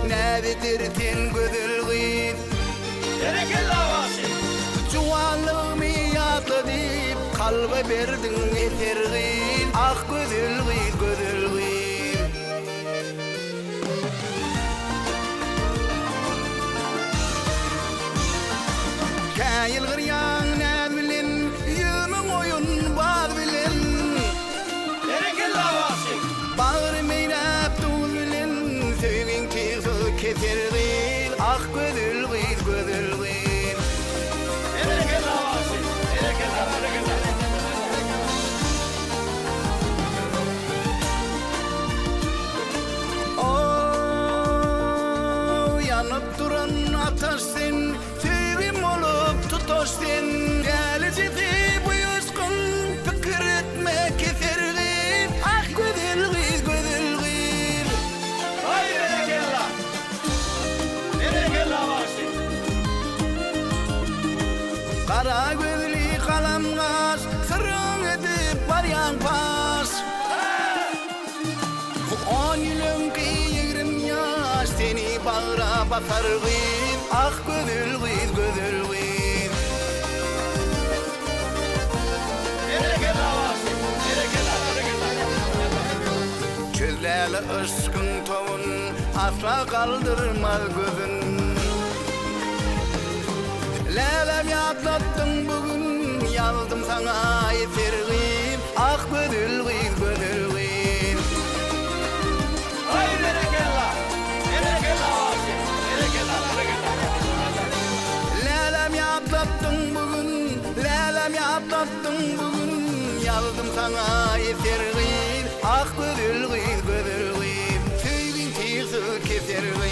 nädedirtin gödülgin Berekella Vasif. Juwanlygmy ýatladyp kalba berdiň etergin ah gödülgin gödülgin Käýil gyrýan näd bilen ýümüň oýun baz bilen Berekella Vasif. Bağrı meynap dul bilen söýgüň tygzy ketergin ah gödülgin gödülgin Berekella Vasif. Berekella, berekella. Oh, yanıp duran ataş sen, sevim olup tutaş sen. Gelecekti bu yüzgün, fikir etme kesergin. Ah gödülgin, gödülgin. Hay berekella. Berekella Vasif. Kara gözlü kalamgaz, sırrın edip baryan pas. 10 ýylyň ýigrim ýaş seni bagra basargyn ah gödülgin gödülgin Berekella Vasif. Berekella, berekella. Çözläli ışkın towun asla kaldırmaz gözün Lälem ýatlatdyň bugün ýazdym saňa esergin ah gödülgin gödülgin Hay berekella. Berekella Vasif. Berekella, berekella. Lälem ýatlatdyň bugün ýazdym saňa esergin ah gödülgin gödülgin Söýgüň tygzy kesergin